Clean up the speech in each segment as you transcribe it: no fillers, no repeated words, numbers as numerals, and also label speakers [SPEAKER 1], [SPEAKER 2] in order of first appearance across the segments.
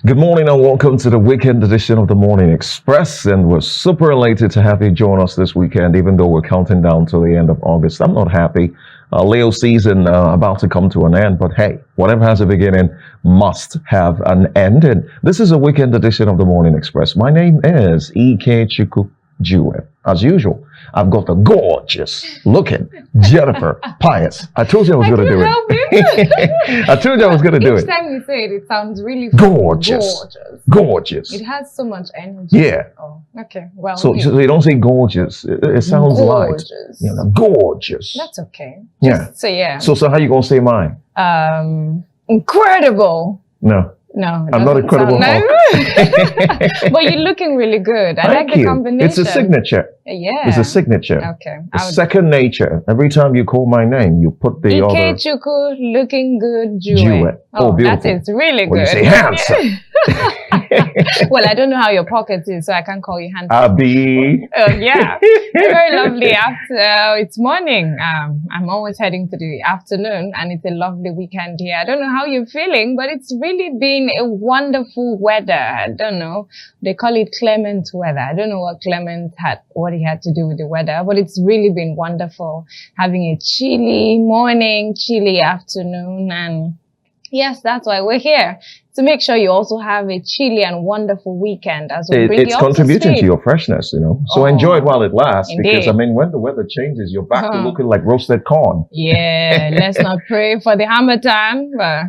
[SPEAKER 1] Good morning and welcome to the weekend edition of the Morning Express. And we're super elated to have you join us this weekend, even though we're counting down to the end of August. I'm not happy. Leo season about to come to an end, but hey, whatever has a beginning must have an end. And this is a weekend edition of the Morning Express. My name is E.K. Uwem. As usual, I've got the gorgeous looking Jennifer Pius. I told you I was going to do it. I told you I was going to do it.
[SPEAKER 2] Each time you say it, it sounds really
[SPEAKER 1] gorgeous. Gorgeous.
[SPEAKER 2] It has so much energy.
[SPEAKER 1] Yeah.
[SPEAKER 2] Oh, okay. Well,
[SPEAKER 1] so you don't say gorgeous. It sounds
[SPEAKER 2] gorgeous.
[SPEAKER 1] Light. You know, gorgeous.
[SPEAKER 2] That's okay.
[SPEAKER 1] Yeah.
[SPEAKER 2] So yeah.
[SPEAKER 1] So how you gonna say mine?
[SPEAKER 2] Incredible.
[SPEAKER 1] No,
[SPEAKER 2] I'm
[SPEAKER 1] not incredible.
[SPEAKER 2] But you're looking really good. I
[SPEAKER 1] Thank
[SPEAKER 2] like the
[SPEAKER 1] you.
[SPEAKER 2] combination.
[SPEAKER 1] It's a signature.
[SPEAKER 2] Yeah.
[SPEAKER 1] It's a signature.
[SPEAKER 2] Okay.
[SPEAKER 1] It's second nature. Every time you call my name, you put the other.
[SPEAKER 2] Chuku, looking good,
[SPEAKER 1] Jue.
[SPEAKER 2] Oh,
[SPEAKER 1] beautiful.
[SPEAKER 2] that is really
[SPEAKER 1] When
[SPEAKER 2] good.
[SPEAKER 1] you say handsome.
[SPEAKER 2] Well, I don't know how your pocket is, so I can't call you handsome.
[SPEAKER 1] Abi.
[SPEAKER 2] Yeah. Very lovely. It's morning. I'm always heading to the afternoon, and it's a lovely weekend here. I don't know how you're feeling, but it's really been a wonderful weather. I don't know. They call it clement weather. I don't know what he had to do with the weather, but it's really been wonderful having a chilly morning, chilly afternoon, and yes, that's why we're here, to make sure you also have a chilly and wonderful weekend as we bring you up to speed.
[SPEAKER 1] It's contributing to your freshness, you know. So enjoy it while it lasts.
[SPEAKER 2] Indeed.
[SPEAKER 1] Because, I mean, when the weather changes, you're back to looking like roasted corn.
[SPEAKER 2] Yeah, let's not pray for the hammer time, but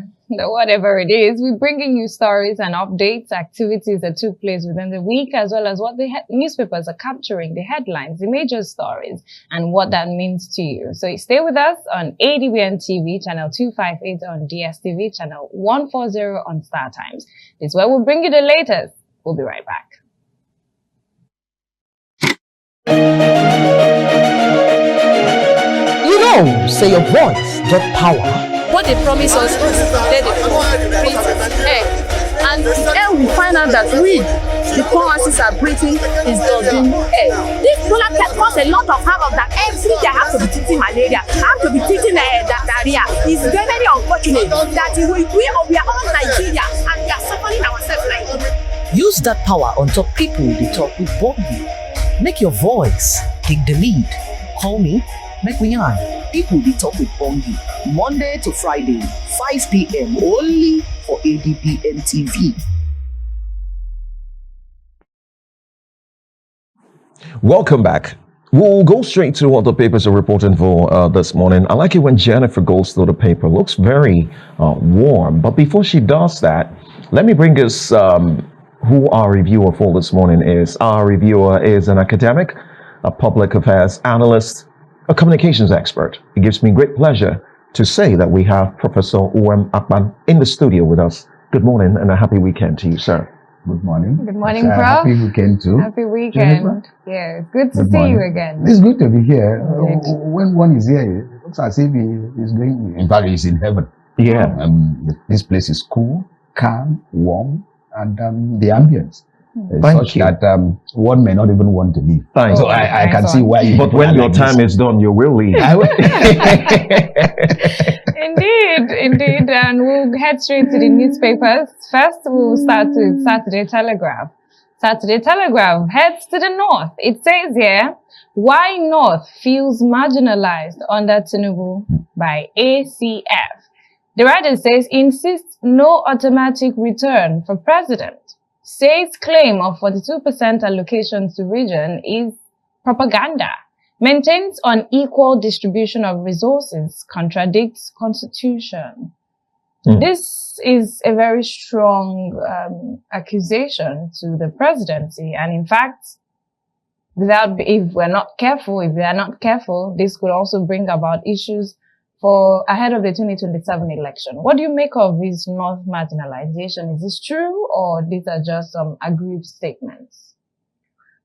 [SPEAKER 2] whatever it is, we're bringing you stories and updates, activities that took place within the week, as well as what the newspapers are capturing, the headlines, the major stories, and what that means to you. So stay with us on ADBN TV, channel 258 on DSTV, channel 140 on Star Times. This is where we'll bring you the latest. We'll be right back.
[SPEAKER 3] You know, say your voice got power.
[SPEAKER 4] What they promise us is that and then we find out that the poor masses are breathing is dodging air. This product can cause a lot of havoc that every day I have to be treating malaria, I have to be treating diarrhea. It's very, very unfortunate that we are all Nigeria and we are suffering ourselves like this.
[SPEAKER 3] Use that power on top people they talk with boldly. Make your voice take the lead. Call me, make me on. People they talk with Bongi, Monday to Friday, 5 p.m. only for ADBN TV.
[SPEAKER 1] Welcome back. We'll go straight to what the papers are reporting for this morning. I like it when Jennifer goes through the paper. Looks very warm. But before she does that, let me bring us who our reviewer for this morning is. Our reviewer is an academic, a public affairs analyst, a communications expert. It gives me great pleasure to say that we have Professor Uwem Akpan in the studio with us. Good morning and a happy weekend to you, sir.
[SPEAKER 5] Good morning.
[SPEAKER 2] Good morning, Prof.
[SPEAKER 5] Happy weekend too.
[SPEAKER 2] Happy weekend. Yeah, good to see you again.
[SPEAKER 5] It's good to be here. When one is here, it looks as if he is going, in fact, he's in heaven.
[SPEAKER 1] Yeah.
[SPEAKER 5] This place is cool, calm, warm, and the ambience.
[SPEAKER 1] Thank you.
[SPEAKER 5] That one may not even want to leave.
[SPEAKER 1] Thanks.
[SPEAKER 5] So I can see why.
[SPEAKER 1] But when your time is done, you will leave.
[SPEAKER 2] Indeed. And we'll head straight to the newspapers. First, we'll start with Saturday Telegraph. Saturday Telegraph heads to the north. It says here, why North feels marginalized under Tinubu by ACF. The writer says, insists no automatic return for president. Says claim of 42% allocations to region is propaganda. Maintains unequal distribution of resources, contradicts constitution. This is a very strong accusation to the presidency. And in fact, if we are not careful, this could also bring about issues for ahead of the 2027 election. What do you make of this North marginalization? Is this true, or these are just some aggrieved statements?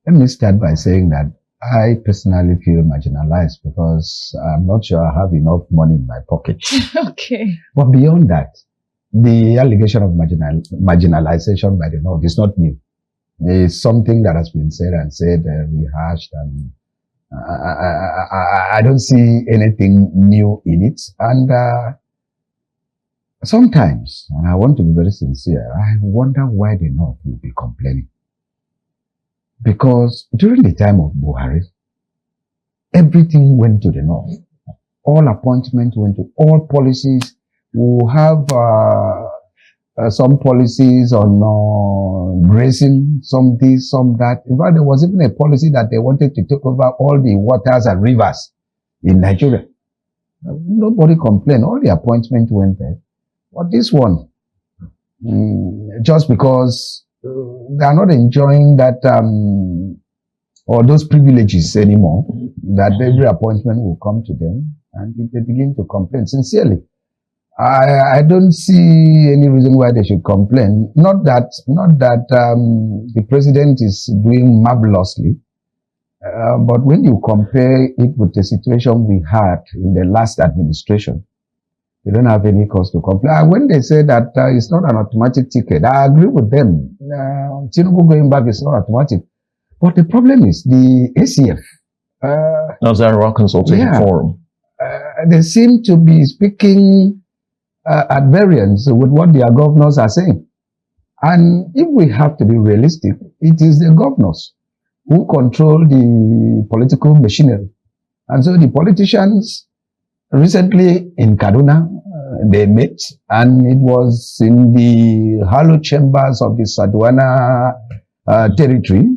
[SPEAKER 5] Let me start by saying that I personally feel marginalized because I'm not sure I have enough money in my pocket.
[SPEAKER 2] Okay.
[SPEAKER 5] But beyond that, the allegation of marginalization by the North is not new. It's something that has been said and rehashed, and I don't see anything new in it. And sometimes, and I want to be very sincere, I wonder why the North will be complaining. Because during the time of Buhari, everything went to the North. All appointments went to all policies. We have some policies on grazing, some this, some that. In fact, there was even a policy that they wanted to take over all the waters and rivers in Nigeria. Nobody complained. All the appointments went there. But this one, just because they are not enjoying that or those privileges anymore, that every appointment will come to them, and they begin to complain. Sincerely, I don't see any reason why they should complain. Not that the president is doing marvelously, but when you compare it with the situation we had in the last administration, they don't have any cause to complain. And when they say that it's not an automatic ticket, I agree with them. Tinubu going back is not automatic. But the problem is the ACF.
[SPEAKER 1] Nazarua Consultative Forum.
[SPEAKER 5] They seem to be speaking at variance with what their governors are saying. And if we have to be realistic, it is the governors who control the political machinery. And so the politicians recently in Kaduna, they met, and it was in the hollow chambers of the Sadwana territory.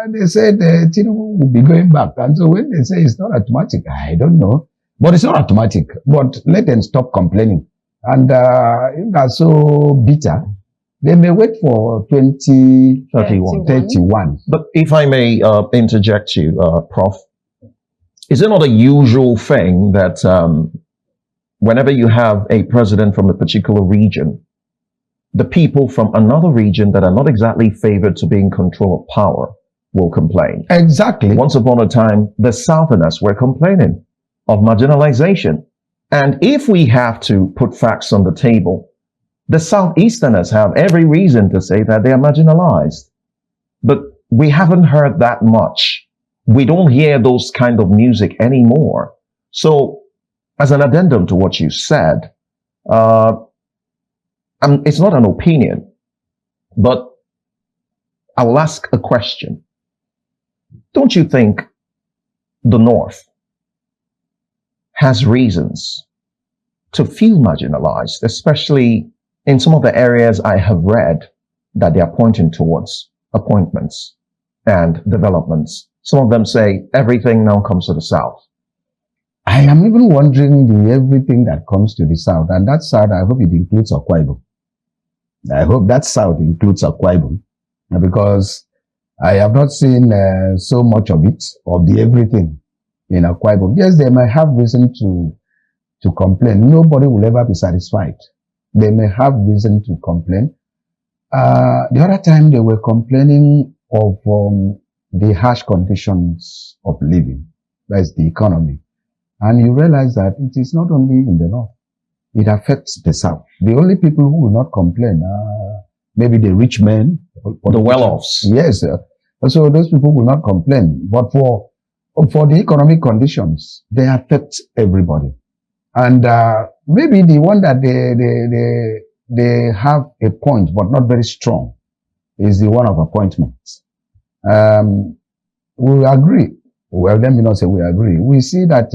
[SPEAKER 5] They said Tinubu will be going back. And so when they say it's not automatic, I don't know. But it's not automatic. But let them stop complaining. And if they're so bitter, they may wait for 2031.
[SPEAKER 1] But if I may interject you, Prof, is it not a usual thing that whenever you have a president from a particular region, the people from another region that are not exactly favored to be in control of power will complain?
[SPEAKER 5] Exactly.
[SPEAKER 1] Once upon a time, the Southerners were complaining of marginalization. And if we have to put facts on the table, the Southeasterners have every reason to say that they are marginalized. But we haven't heard that much. We don't hear those kind of music anymore. So, as an addendum to what you said, it's not an opinion, but I will ask a question. Don't you think the North has reasons to feel marginalized, especially in some of the areas I have read that they are pointing towards appointments and developments? Some of them say everything now comes to the South.
[SPEAKER 5] I am even wondering the everything that comes to the South, and that South, I hope it includes Akwa Ibom. I hope that South includes Akwa Ibom, because I have not seen so much of it, of the everything in Akwa Ibom. Yes, they may have reason to complain. Nobody will ever be satisfied. They may have reason to complain. The other time they were complaining of the harsh conditions of living. That's the economy. And you realize that it is not only in the North. It affects the South. The only people who will not complain are maybe the rich men.
[SPEAKER 1] The well-offs.
[SPEAKER 5] Yes. So those people will not complain. But for the economic conditions, they affect everybody. And maybe the one that they have a point, but not very strong, is the one of appointments. We agree. Well, let me not say we agree. We see that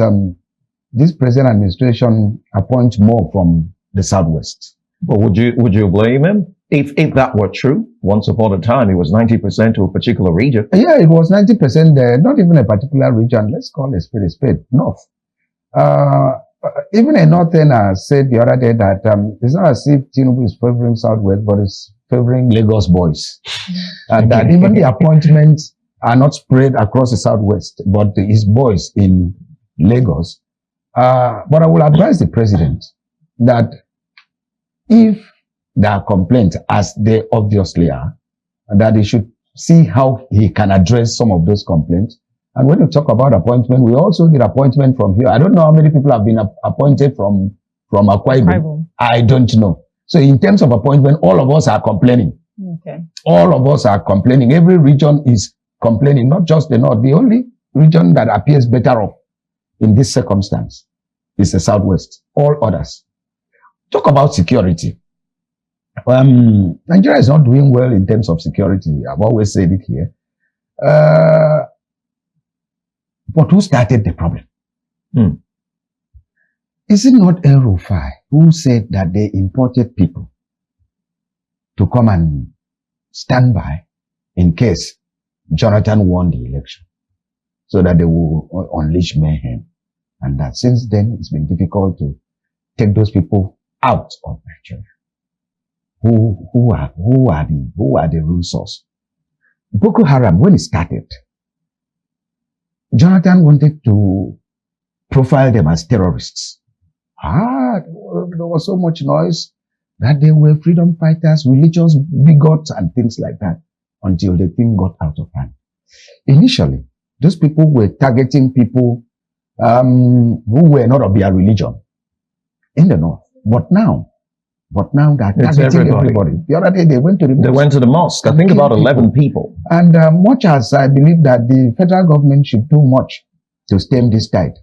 [SPEAKER 5] this present administration appoints more from the Southwest.
[SPEAKER 1] But would you blame him? If that were true, once upon a time, it was 90% to a particular region.
[SPEAKER 5] Yeah, it was 90% there, not even a particular region. Let's call a spade, North. Even a Northerner said the other day that it's not as if Tinubu is favoring Southwest, but it's favoring Lagos boys. And that even the appointments are not spread across the Southwest, but his boys in Lagos. But I will advise the president that if there are complaints, as they obviously are, that he should see how he can address some of those complaints. And when you talk about appointment, we also did appointment from here. I don't know how many people have been appointed from Akwa Ibom. I don't know. So in terms of appointment, all of us are complaining.
[SPEAKER 2] Okay.
[SPEAKER 5] All of us are complaining. Every region is complaining, not just the North. The only region that appears better off in this circumstance is the Southwest. All others. talk about security. Nigeria is not doing well in terms of security. I've always said it here. But who started the problem? Is it not El Rufai who said that they imported people to come and stand by in case Jonathan won the election, so that they will unleash mayhem? And that since then it's been difficult to take those people out of Nigeria. Who are the real source? Boko Haram, when it started, Jonathan wanted to profile them as terrorists. There was so much noise that they were freedom fighters, religious bigots, and things like that, until the thing got out of hand. Initially, those people were targeting people who were not of their religion in the north. But now they're targeting everybody. The other day they went to the mosque.
[SPEAKER 1] They went to the mosque. I think about 11 people.
[SPEAKER 5] And much as I believe that the federal government should do much to stem this tide,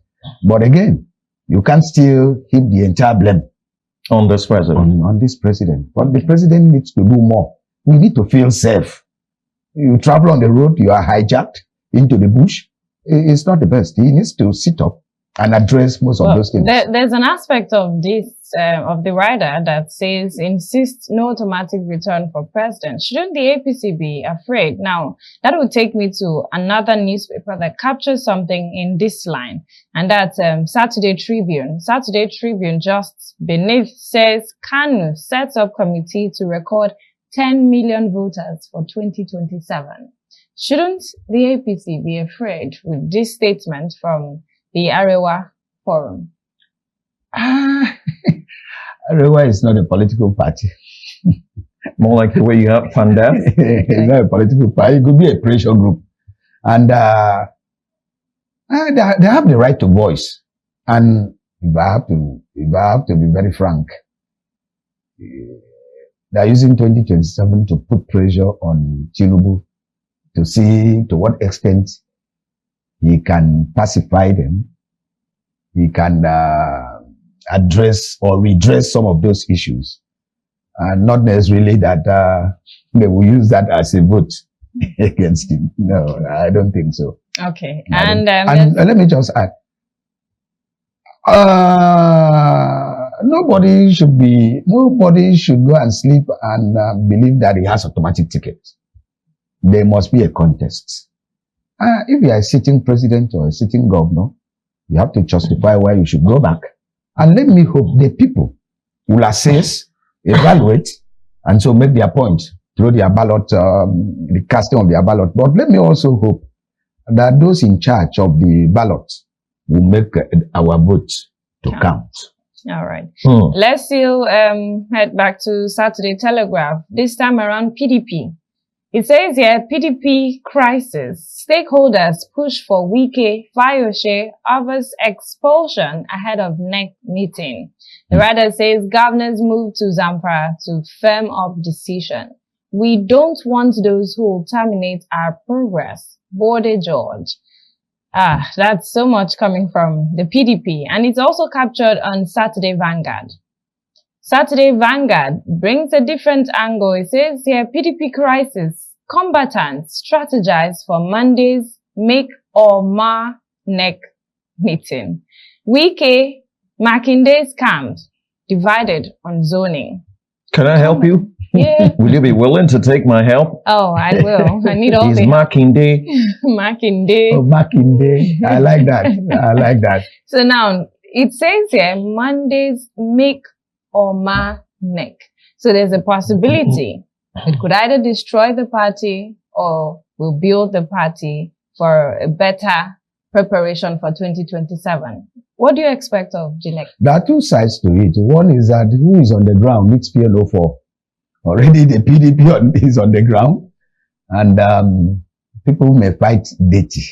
[SPEAKER 5] but again, you can't still heap the entire blame
[SPEAKER 1] on this president.
[SPEAKER 5] On this president. But the president needs to do more. We need to feel safe. You travel on the road, you are hijacked into the bush. It's not the best. He needs to sit up and address most of those things.
[SPEAKER 2] There's an aspect of this, of the rider that says, insist no automatic return for president. Shouldn't the APC be afraid? Now, that would take me to another newspaper that captures something in this line, and that's Saturday Tribune. Saturday Tribune just beneath says, Kanu sets up committee to record 10 million voters for 2027. Shouldn't the APC be afraid with this statement from the Arewa Forum?
[SPEAKER 5] Arewa is not a political party.
[SPEAKER 1] More like the way you have Panda.
[SPEAKER 5] It's not a political party. It could be a pressure group. And they have the right to voice. And if I have to be very frank, they're using 2027 to put pressure on Tinubu to see to what extent he can pacify them, he can address or redress some of those issues, and not necessarily that they will use that as a vote against him. No, I don't think so.
[SPEAKER 2] Okay,
[SPEAKER 5] and let me just add, nobody should go and sleep and believe that he has automatic ticket. There must be a contest. If you are a sitting president or a sitting governor, you have to justify why you should go back. And let me hope the people will assess, evaluate, and so make their point through their ballot, the casting of their ballot. But let me also hope that those in charge of the ballot will make our vote to count.
[SPEAKER 2] All right. Let's still head back to Saturday Telegraph. This time around PDP. It says here, PDP crisis. Stakeholders push for Wike, Fayose, others expulsion ahead of next meeting. The writer says governors move to Zamfara to firm up decision. We don't want those who will terminate our progress. Bode George. That's so much coming from the PDP. And it's also captured on Saturday Vanguard. Saturday Vanguard brings a different angle. It says here, PDP crisis. Combatants strategize for Monday's make or mar neck meeting. Wike, Makinde's camps divided on zoning.
[SPEAKER 1] Can I help you?
[SPEAKER 2] Yeah.
[SPEAKER 1] Will you be willing to take my help?
[SPEAKER 2] Oh, I will. I need all
[SPEAKER 1] He's
[SPEAKER 2] the
[SPEAKER 1] Makinde.
[SPEAKER 2] Makinde.
[SPEAKER 5] Oh, Makinde. I like that. I like that.
[SPEAKER 2] So now, it says here, Monday's make or mar neck. So there's a possibility it could either destroy the party or will build the party for a better preparation for 2027. What do you expect of the next?
[SPEAKER 5] There are two sides to it. One is that who is on the ground needs fear no fall. Already the PDP is on the ground, and people may fight Datti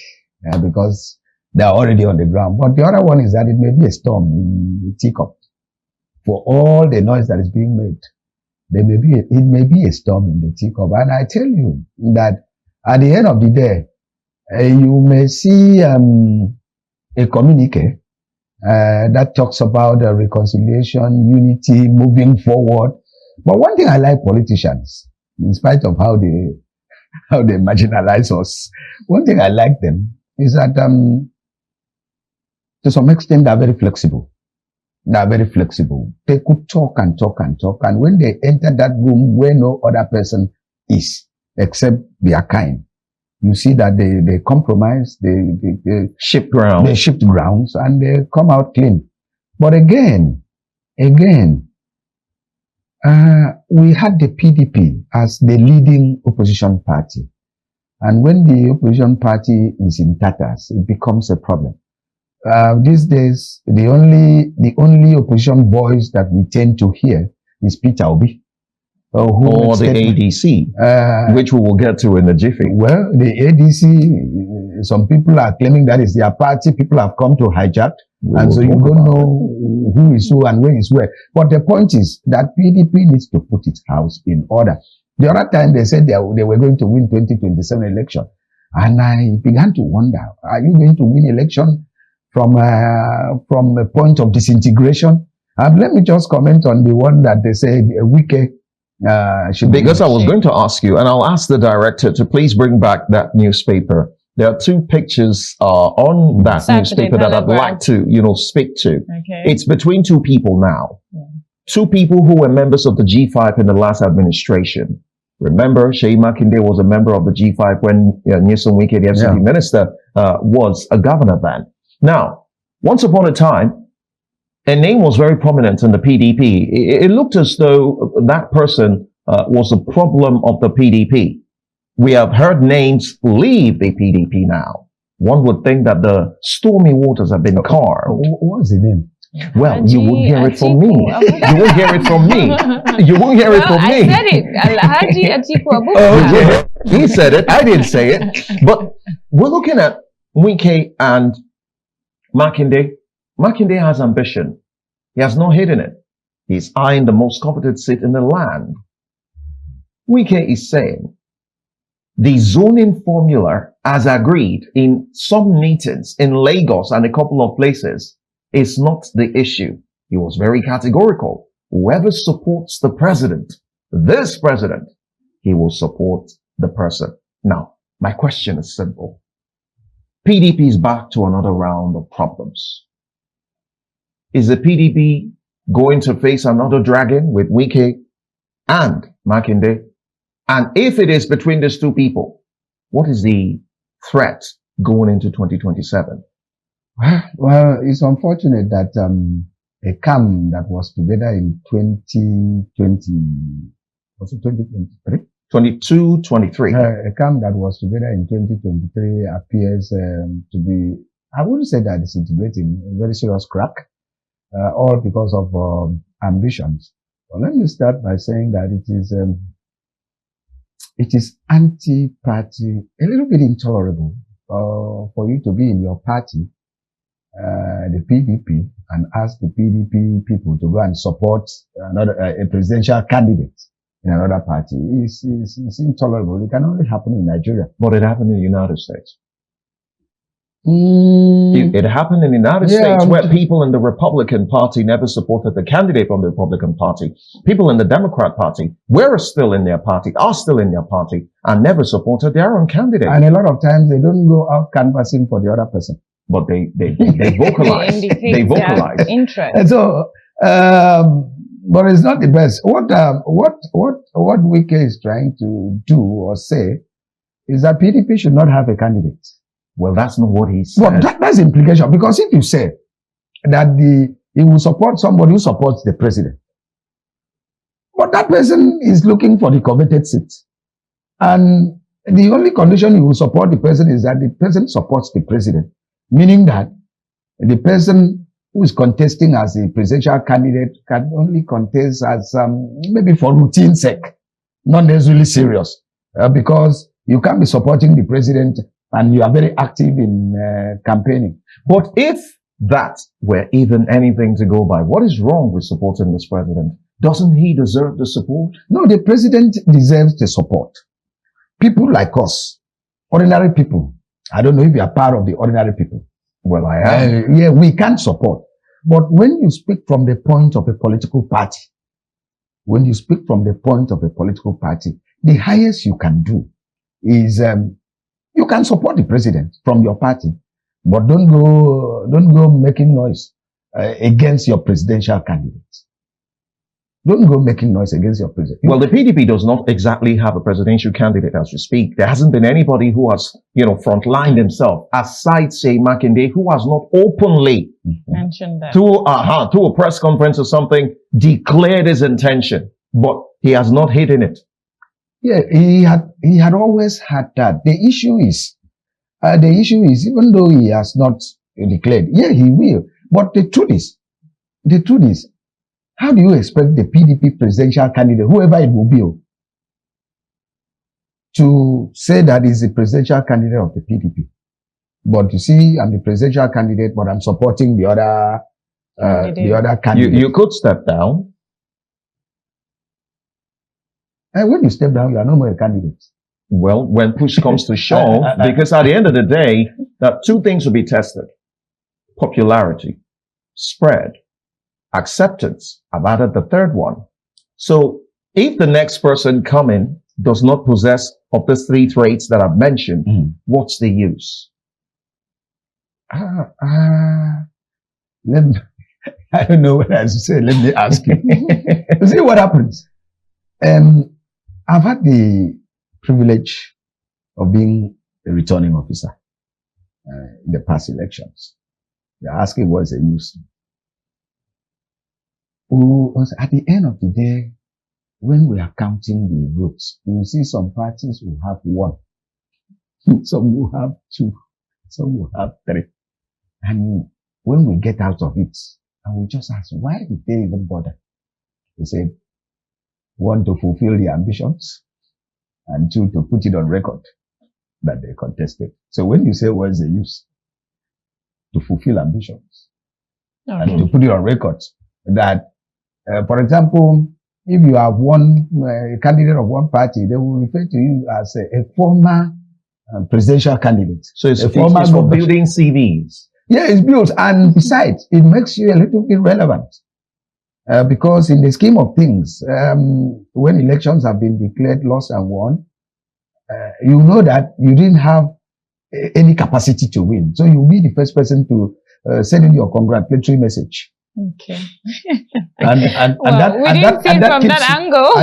[SPEAKER 5] because they are already on the ground. But the other one is that it may be a storm in the teacup. For all the noise that is being made, it may be a storm in the teacup. And I tell you that at the end of the day, you may see a communique that talks about reconciliation, unity, moving forward. But one thing I like politicians, in spite of how they marginalize us, one thing I like them is that to some extent they're very flexible. They are very flexible. They could talk and talk and talk, and when they enter that room where no other person is except their kind, you see that they compromise, they
[SPEAKER 1] shift ground.
[SPEAKER 5] They shift grounds and they come out clean. But again, we had the PDP as the leading opposition party. And when the opposition party is in tatters, it becomes a problem. These days, the only opposition voice that we tend to hear is Peter Obi.
[SPEAKER 1] Or the ADC, which we will get to in a jiffy.
[SPEAKER 5] Well, the ADC, some people are claiming that is their party. People have come to hijack. And so you don't know who is who and where is where. But the point is that PDP needs to put its house in order. The other time they said they were going to win 2027 election. And I began to wonder, are you going to win election from a point of disintegration? And let me just comment on the one that they said Wike.
[SPEAKER 1] Because I was going to ask you, and I'll ask the director to please bring back that newspaper. There are two pictures on that
[SPEAKER 2] Saturday
[SPEAKER 1] newspaper that I'd like to, speak to.
[SPEAKER 2] Okay.
[SPEAKER 1] It's between two people now. Yeah. Two people who were members of the G5 in the last administration. Remember, Seyi Makinde was a member of the G5 when Nyesom Wike, the FCT minister, was a governor then. Now, once upon a time, a name was very prominent in the PDP. It looked as though that person was a problem of the PDP. We have heard names leave the PDP now. One would think that the stormy waters have been calmed.
[SPEAKER 5] What's the name?
[SPEAKER 1] Well, you won't hear it from me. You won't hear it from me. You won't hear it from me.
[SPEAKER 2] I said it. Alhaji Atiku Abubakar.
[SPEAKER 1] Oh, yeah. He said it. I didn't say it. But we're looking at Wike and Makinde. Makinde has ambition. He has not hidden it. He's eyeing the most coveted seat in the land. Wike is saying the zoning formula, as agreed in some meetings in Lagos and a couple of places, is not the issue. He was very categorical. Whoever supports the president, this president, he will support the person. Now, my question is simple. PDP is back to another round of problems. Is the PDP going to face another dragon with Wike and Makinde? And if it is between these two people, what is the threat going into 2027?
[SPEAKER 5] Well, it's unfortunate that a CAM that was together in 2020, was it 2023?
[SPEAKER 1] 22, 23.
[SPEAKER 5] A CAM that was together in 2023 appears to be, I wouldn't say that disintegrating, a very serious crack, all because of ambitions. Well, let me start by saying that it is anti-party, a little bit intolerable for you to be in your party, the PDP, and ask the PDP people to go and support a presidential candidate in another party. It's intolerable. It can only happen in Nigeria.
[SPEAKER 1] But it happened in the United States. It happened in the United States where people in the Republican Party never supported the candidate from the Republican Party. People in the Democrat Party are still in their party, and never supported their own candidate.
[SPEAKER 5] And a lot of times they don't go out canvassing for the other person.
[SPEAKER 1] But they vocalize. They vocalize.
[SPEAKER 2] Interest.
[SPEAKER 5] And so, but it's not the best. What Wike is trying to do or say is that PDP should not have a candidate.
[SPEAKER 1] Well, that's not what he said.
[SPEAKER 5] Well, that's the implication. Because if you say that he will support somebody who supports the president, but that person is looking for the coveted seat, and the only condition he will support the president is that the president supports the president, meaning that the person who is contesting as a presidential candidate can only contest as maybe for routine sake, not necessarily serious, because you can't be supporting the president and you are very active in campaigning.
[SPEAKER 1] But if that were even anything to go by, what is wrong with supporting this president? Doesn't he deserve the support?
[SPEAKER 5] No, the president deserves the support. People like us, ordinary people, I don't know if you are part of the ordinary people.
[SPEAKER 1] Well, I am.
[SPEAKER 5] Yeah, we can support. But when you speak from the point of a political party, the highest you can do is you can support the president from your party, but don't go making noise against your presidential candidate. Don't go making noise against your president.
[SPEAKER 1] Well, the PDP does not exactly have a presidential candidate as we speak. There hasn't been anybody who has, frontlined himself, aside, say, Makinde, who has not openly
[SPEAKER 2] mentioned that
[SPEAKER 1] to a press conference or something, declared his intention, but he has not hidden it.
[SPEAKER 5] Yeah, he had always had that. The issue is, even though he has not declared, yeah, he will. But the truth is, how do you expect the PDP presidential candidate, whoever it will be, to say that he's the presidential candidate of the PDP? But you see, I'm the presidential candidate, but I'm supporting the other candidate.
[SPEAKER 1] You could step down.
[SPEAKER 5] And when you step down, you are no more a candidate.
[SPEAKER 1] Well, when push comes to shove, because at the end of the day, that two things will be tested: popularity, spread, acceptance. I've added the third one. So if the next person coming does not possess of these three traits that I've mentioned, what's the use?
[SPEAKER 5] I don't know what I should say. Let me ask you. See what happens. I've had the privilege of being a returning officer in the past elections. You're asking what's the use? At the end of the day, when we are counting the votes, you will see some parties will have 1, some will have 2, some will have 3. And when we get out of it, and we just ask, why did they even bother? They said, 1, to fulfill their ambitions, and 2, to put it on record that they contested. So when you say what's the use? To fulfill ambitions and to put it on record that, for example, if you have one candidate of one party, they will refer to you as a former presidential candidate.
[SPEAKER 1] So it's for building CVs.
[SPEAKER 5] Yeah, it's built. And besides, it makes you a little bit relevant. Because in the scheme of things, when elections have been declared lost and won, you know that you didn't have any capacity to win. So you'll be the first person to send in your congratulatory message.
[SPEAKER 2] Okay.
[SPEAKER 5] and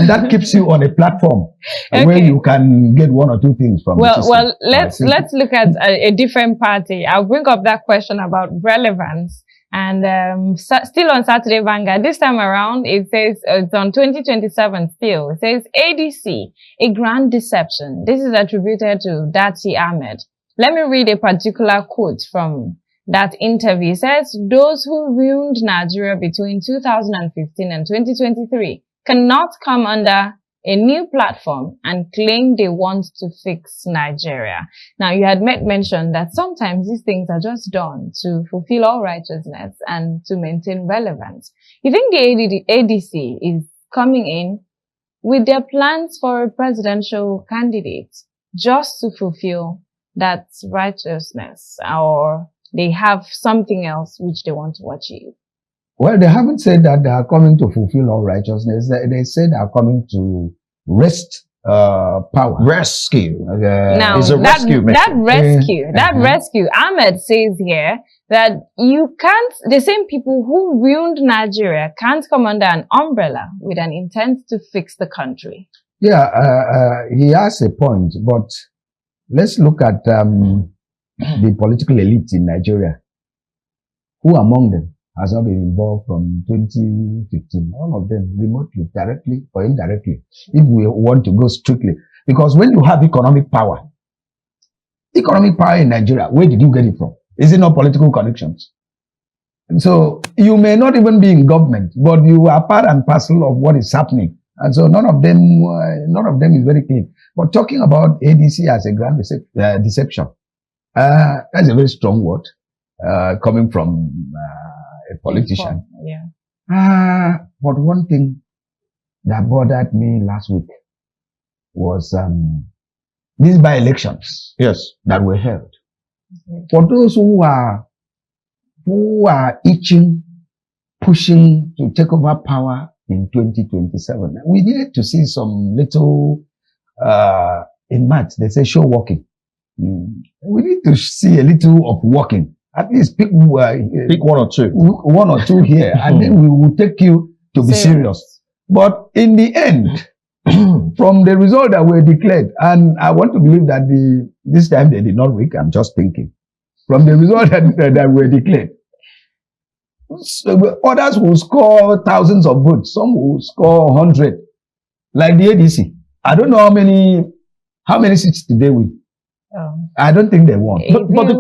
[SPEAKER 5] that keeps you on a platform where you can get 1 or 2 things from the system.
[SPEAKER 2] Well, let's look at a different party. I'll bring up that question about relevance. And still on Saturday Vanguard, this time around, it says, it's on 2027 still. It says, ADC, a grand deception. This is attributed to Datti Ahmed. Let me read a particular quote from that interview. It says, those who ruined Nigeria between 2015 and 2023 cannot come under a new platform and claim they want to fix Nigeria. Now, you had mentioned that sometimes these things are just done to fulfill all righteousness and to maintain relevance. You think the ADC is coming in with their plans for a presidential candidate just to fulfill that righteousness, or they have something else which they want to achieve?
[SPEAKER 5] Well, they haven't said that they are coming to fulfill all righteousness. They said they are coming to wrest power.
[SPEAKER 1] Rescue.
[SPEAKER 2] Now,
[SPEAKER 1] it's a rescue mission.
[SPEAKER 2] That rescue. Ahmed says here that you can't, the same people who ruined Nigeria can't come under an umbrella with an intent to fix the country.
[SPEAKER 5] Yeah, he has a point, but let's look at the political elite in Nigeria. Who among them has not been involved from 2015? All of them, remotely, directly or indirectly, if we want to go strictly. Because when you have economic power in Nigeria, where did you get it from? Is it not political connections? And so you may not even be in government, but you are part and parcel of what is happening. And so none of them is very clean. But talking about ADC as a grand deception, that's a very strong word, coming from a politician.
[SPEAKER 2] Yeah.
[SPEAKER 5] But one thing that bothered me last week was these by-elections, that were held. For those who are itching pushing to take over power in 2027. We need to see some little, in maths, they say show walking. We need to see a little of walking. At least pick
[SPEAKER 1] one or two.
[SPEAKER 5] One or two here, and then we will take you to be serious. But in the end, from the result that were declared, and I want to believe that this time they did not win, I'm just thinking. From the result that were declared, so others will score thousands of votes. Some will score 100, like the ADC. I don't know how many seats did they win. I don't think they won.
[SPEAKER 1] But the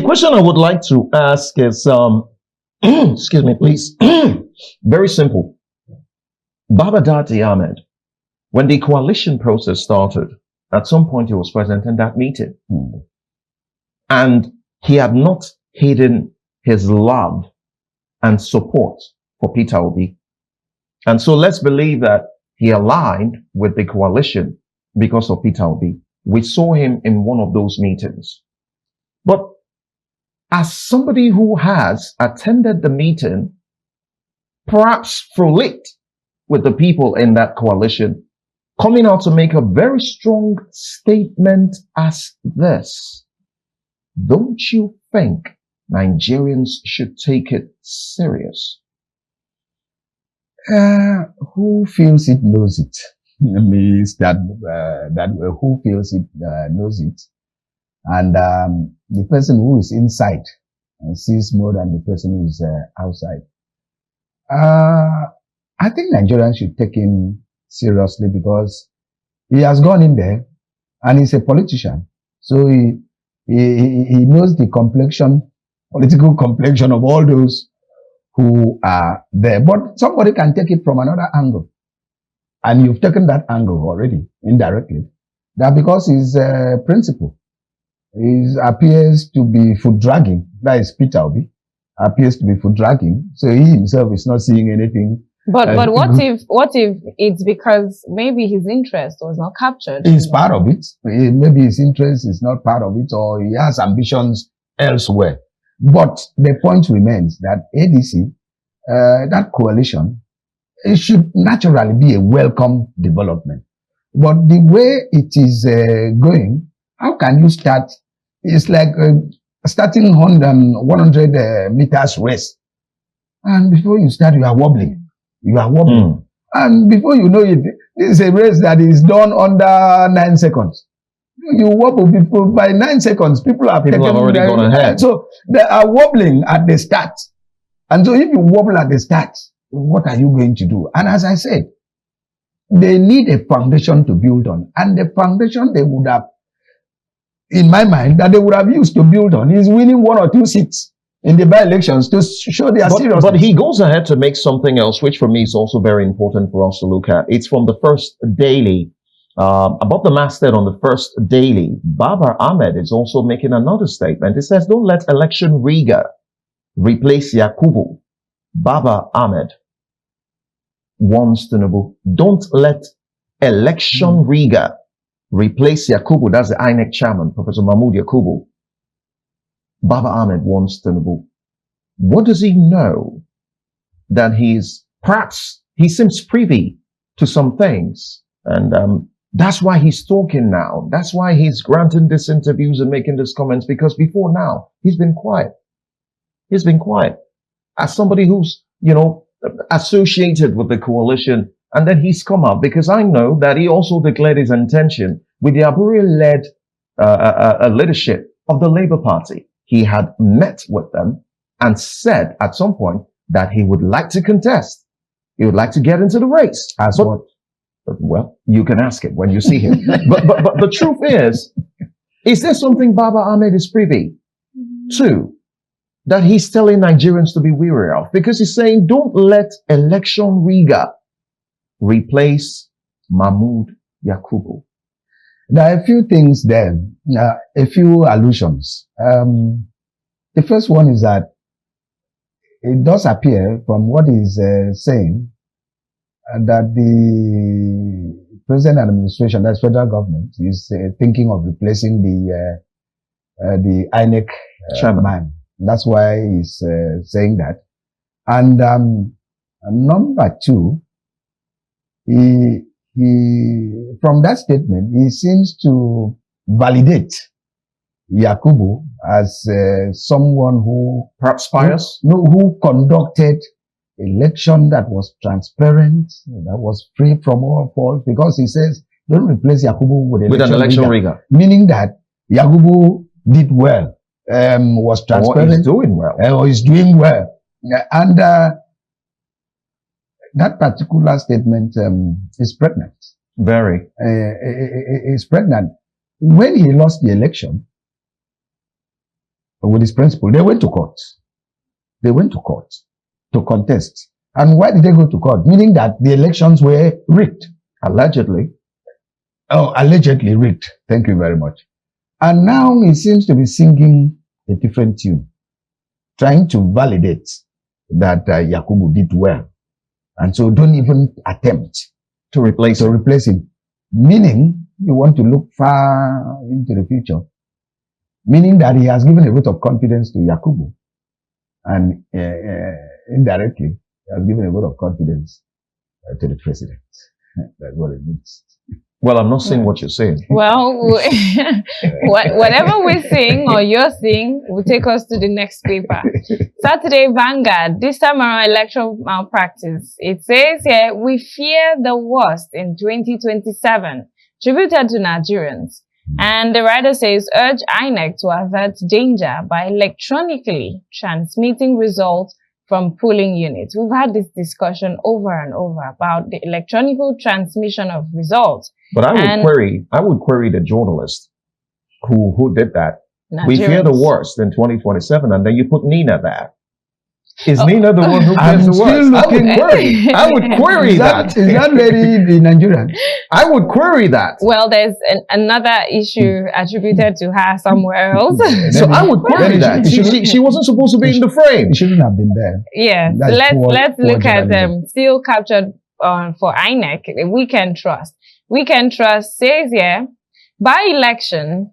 [SPEAKER 1] question I would like to ask is, excuse me, please. Very simple. Baba Datti Ahmed, when the coalition process started, at some point he was present in that meeting. And he had not hidden his love and support for Peter Obi. And so let's believe that he aligned with the coalition because of Peter Obi. We saw him in one of those meetings. But as somebody who has attended the meeting, perhaps frolicked with the people in that coalition, coming out to make a very strong statement as this, don't you think Nigerians should take it serious?
[SPEAKER 5] Who feels it knows it. Means that who feels it knows it, and the person who is inside sees more than the person who is outside. I think Nigerians should take him seriously because he has gone in there and he's a politician, so he knows the political complexion of all those who are there. But somebody can take it from another angle. And you've taken that angle already, indirectly. That because his principle appears to be foot dragging. That is Peter Obi. Appears to be foot dragging. So he himself is not seeing anything.
[SPEAKER 2] But what if it's because maybe his interest was not captured?
[SPEAKER 5] He's part of it. Maybe his interest is not part of it, or he has ambitions elsewhere. But the point remains that ADC, that coalition, it should naturally be a welcome development. But the way it is going, how can you start? It's like starting 100 meters race. And before you start, you are wobbling. And before you know it, this is a race that is done under 9 seconds. You wobble by 9 seconds. People have already gone ahead. So they are wobbling at the start. And so if you wobble at the start, what are you going to do? And as I said, they need a foundation to build on. And the foundation they would have, in my mind, that they would have used to build on is winning 1 or 2 seats in the by-elections to show their seriousness.
[SPEAKER 1] But he goes ahead to make something else, which for me is also very important for us to look at. It's from the first daily. About the masthead on the first daily, Baba Ahmed is also making another statement. It says, don't let election rigor replace Yakubu. Baba Ahmed warns Tinubu, don't let election rigor replace Yakubu. That's the INEC chairman, Professor Mahmoud Yakubu. Baba Ahmed warns Tinubu. What does he know? That perhaps he seems privy to some things. And that's why he's talking now. That's why he's granting these interviews and making these comments, because before now, he's been quiet. He's been quiet. As somebody who's, associated with the coalition, and then he's come up, because I know that he also declared his intention with the Aburi-led leadership of the Labour Party. He had met with them and said at some point that he would like to contest. He would like to get into the race. Well, you can ask him when you see him. but the truth is there something Baba Ahmed is privy to that he's telling Nigerians to be wary of? Because he's saying, don't let election rigor replace Mahmoud Yakubu.
[SPEAKER 5] There are a few things there, a few allusions. The first one is that it does appear from what he's saying that the present administration, that's federal government, is thinking of replacing the INEC chairman. That's why he's saying that. And number two, he from that statement, he seems to validate Yakubu as someone who
[SPEAKER 1] Perhaps bias?
[SPEAKER 5] who conducted election that was transparent, that was free from all faults, because he says, don't replace Yakubu with
[SPEAKER 1] With an election rigger.
[SPEAKER 5] meaning that Yakubu did well, was transparent.
[SPEAKER 1] Or he's doing well.
[SPEAKER 5] Or is doing well. And that particular statement is pregnant.
[SPEAKER 1] Very.
[SPEAKER 5] Is pregnant. When he lost the election with his principal, they went to court. They went to court to contest. And why did they go to court? Meaning that the elections were rigged.
[SPEAKER 1] Allegedly.
[SPEAKER 5] Oh, allegedly rigged. Thank you very much. And now he seems to be singing a different tune, trying to validate that Yakubu did well. And so don't even attempt
[SPEAKER 1] To replace
[SPEAKER 5] him. Meaning you want to look far into the future. Meaning that he has given a vote of confidence to Yakubu. And indirectly, he has given a vote of confidence to the president. That's what it means.
[SPEAKER 1] Well, I'm not saying what you're saying.
[SPEAKER 2] Well, whatever we're seeing or you're seeing will take us to the next paper. Saturday Vanguard, this time around electoral malpractice. It says here, we fear the worst in 2027, tributed to Nigerians. And the writer says, urge INEC to avert danger by electronically transmitting results from polling units. We've had this discussion over and over about the electronic transmission of results.
[SPEAKER 1] But I would query the journalist who did that. We fear
[SPEAKER 2] Nigerians.
[SPEAKER 1] the worst in 2027, and then you put Nina there. Is Nina the one who fears the worst? I would query that.
[SPEAKER 5] Is that really the Nigerian?
[SPEAKER 1] I would query that.
[SPEAKER 2] Well, there's another issue attributed to her somewhere else.
[SPEAKER 1] So I would query that. She wasn't supposed to be in the frame.
[SPEAKER 5] He shouldn't have been there.
[SPEAKER 2] Yes,
[SPEAKER 5] That's
[SPEAKER 2] let's
[SPEAKER 5] poor
[SPEAKER 2] look at
[SPEAKER 5] journalism.
[SPEAKER 2] still captured for INEC. We can trust. We can trust says here, by election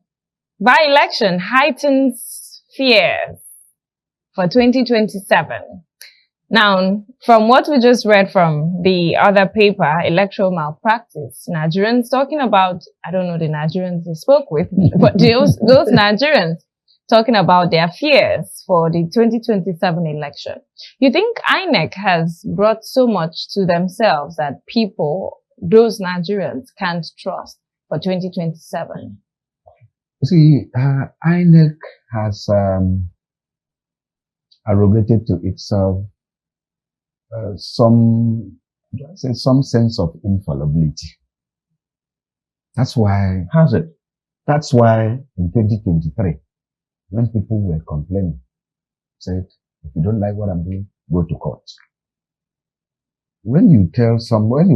[SPEAKER 2] heightens fears for 2027. Now, from what we just read from the other paper, electoral malpractice, Nigerians talking about, I don't know the Nigerians they spoke with, but those Nigerians talking about their fears for the 2027 election. You think INEC has brought so much to themselves that those Nigerians can't trust for 2027?
[SPEAKER 5] See, INEC has arrogated to itself some sense of infallibility. That's why in 2023, when people were complaining, said, if you don't like what I'm doing, go to court. When you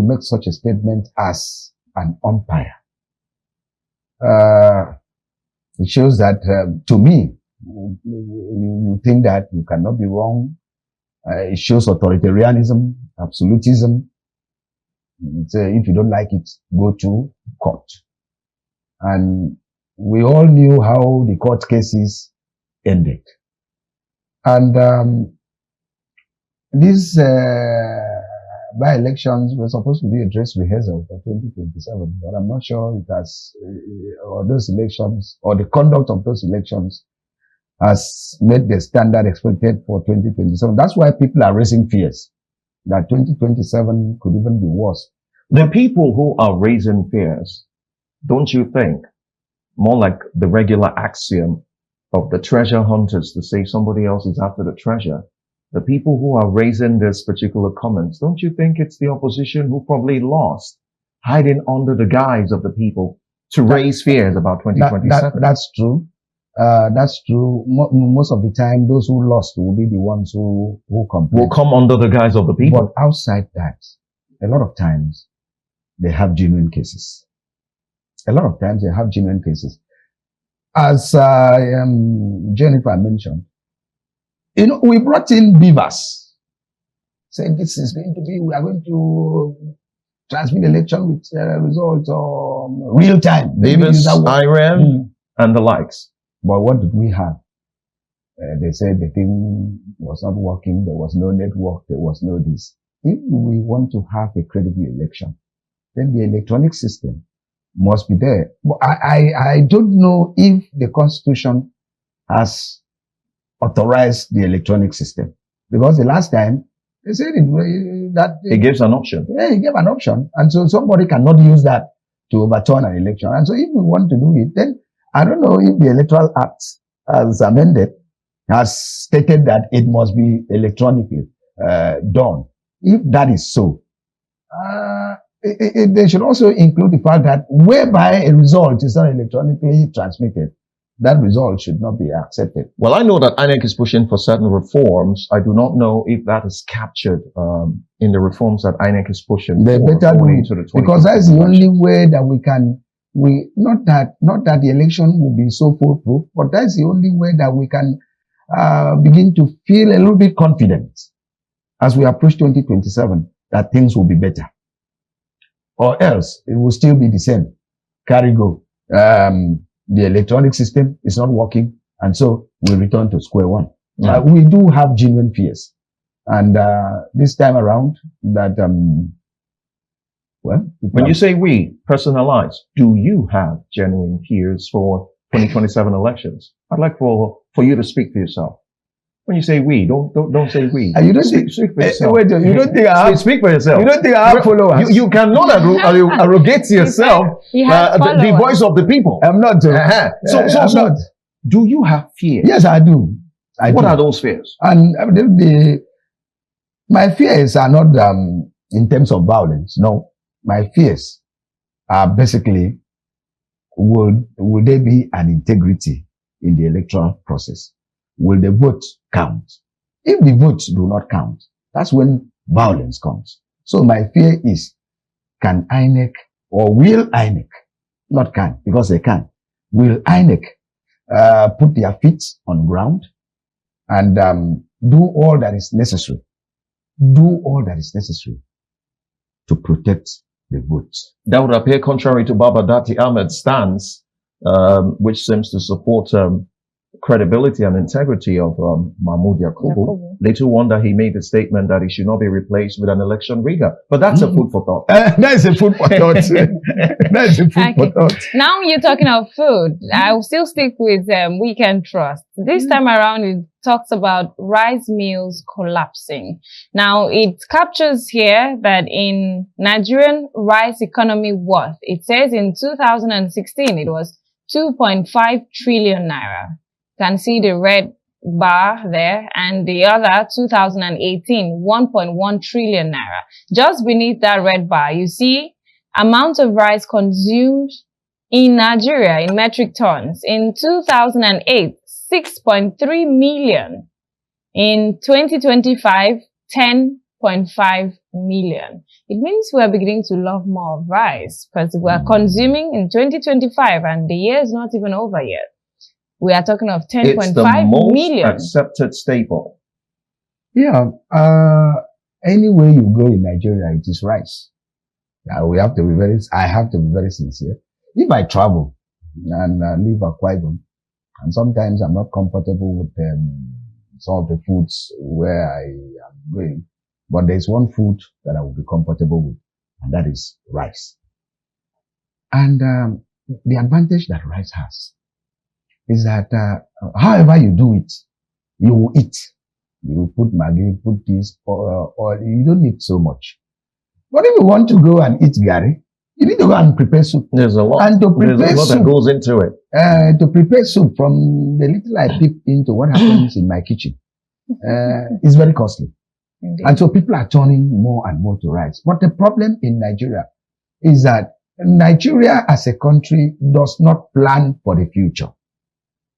[SPEAKER 5] make such a statement as an umpire, it shows that, to me, you think that you cannot be wrong. It shows authoritarianism, absolutism. If you don't like it, go to court. And we all knew how the court cases ended. And these by-elections were supposed to be a dress rehearsal for 2027, but I'm not sure it has, or those elections, or the conduct of those elections has met the standard expected for 2027. That's why people are raising fears that 2027 could even be worse.
[SPEAKER 1] The people who are raising fears, don't you think, more like the regular axiom of the treasure hunters to say somebody else is after the treasure, the people who are raising this particular comments, don't you think it's the opposition who probably lost, hiding under the guise of the people to raise fears about 2027?
[SPEAKER 5] That's true. That's true. Most of the time, those who lost will be the ones who complain.
[SPEAKER 1] Will come under the guise of the people.
[SPEAKER 5] But outside that, a lot of times, they have genuine cases. As Jennifer mentioned, we brought in beavers, saying we are going to transmit election with results real time.
[SPEAKER 1] Beavers, Iran, and the likes.
[SPEAKER 5] But what did we have? They said the thing was not working. There was no network. There was no this. If we want to have a credible election, then the electronic system must be there. But I don't know if the Constitution has authorized the electronic system, because the last time they said
[SPEAKER 1] it gives an option.
[SPEAKER 5] Yeah, it gave an option, and so somebody cannot use that to overturn an election. And so if we want to do it, then I don't know if the Electoral Act, as amended, has stated that it must be electronically done. If that is so, they should also include the fact that whereby a result is not electronically transmitted, that result should not be accepted.
[SPEAKER 1] Well, I know that INEC is pushing for certain reforms. I do not know if that is captured in the reforms that INEC is pushing.
[SPEAKER 5] They better do it, because that's the only way that we can. Not that the election will be so foolproof, but that's the only way that we can begin to feel a little bit confident as we approach 2027 that things will be better. Or else it will still be the same. Carry go. The electronic system is not working, and so we return to square one. We do have genuine fears, and this time around, that
[SPEAKER 1] when you say we, personalized, do you have genuine fears for 2027 elections? I'd like for you to speak for yourself. When you say we, don't say we.
[SPEAKER 5] You don't
[SPEAKER 1] speak for yourself.
[SPEAKER 5] Wait, you don't think I have,
[SPEAKER 1] speak for yourself.
[SPEAKER 5] You don't think I have followers?
[SPEAKER 1] You cannot arrogate to yourself the voice of the people.
[SPEAKER 5] I'm not.
[SPEAKER 1] So, do you have fears?
[SPEAKER 5] Yes, I do.
[SPEAKER 1] What are those fears?
[SPEAKER 5] And my fears are not in terms of violence. No, my fears are basically, would there be an integrity in the electoral process? Will the votes count? If the votes do not count, that's when violence comes. So my fear is, can INEC, or will INEC, not can, because they can, will INEC put their feet on ground and do all that is necessary? Do all that is necessary to protect the votes.
[SPEAKER 1] That would appear contrary to Baba Datti Ahmed's stance, which seems to support credibility and integrity of Mahmoud Yakubu. Little wonder he made the statement that he should not be replaced with an election rigger. But that's a food for thought.
[SPEAKER 5] That's a food for thought. That's a food for thought.
[SPEAKER 2] Now you're talking of food. I'll still stick with Weekend Trust. This time around, it talks about rice mills collapsing. Now, it captures here that in Nigerian rice economy worth, it says in 2016, it was 2.5 trillion naira. You can see the red bar there, and the other 2018 1.1 trillion naira. Just beneath that red bar, you see amount of rice consumed in Nigeria in metric tons. In 2008, 6.3 million. In 2025, 10.5 million. It means we are beginning to love more of rice, because we are consuming in 2025 and the year is not even over yet. We are talking of 10.5 million.
[SPEAKER 1] It's the most accepted staple.
[SPEAKER 5] Yeah. Anywhere you go in Nigeria, it is rice. I have to be very sincere. If I travel and live at Akwa Ibom, and sometimes I'm not comfortable with some of the foods where I am going, but there's one food that I will be comfortable with, and that is rice. And the advantage that rice has is that however you do it, you will eat. You will put maggi, put this, or you don't need so much. But if you want to go and eat gari, you need to go and prepare soup.
[SPEAKER 1] There's a lot.
[SPEAKER 5] And to prepare
[SPEAKER 1] There's a lot
[SPEAKER 5] soup,
[SPEAKER 1] that goes into it.
[SPEAKER 5] To prepare soup, from the little I peep into what happens in my kitchen, is very costly.
[SPEAKER 2] Indeed.
[SPEAKER 5] And so people are turning more and more to rice. But the problem in Nigeria is that Nigeria as a country does not plan for the future.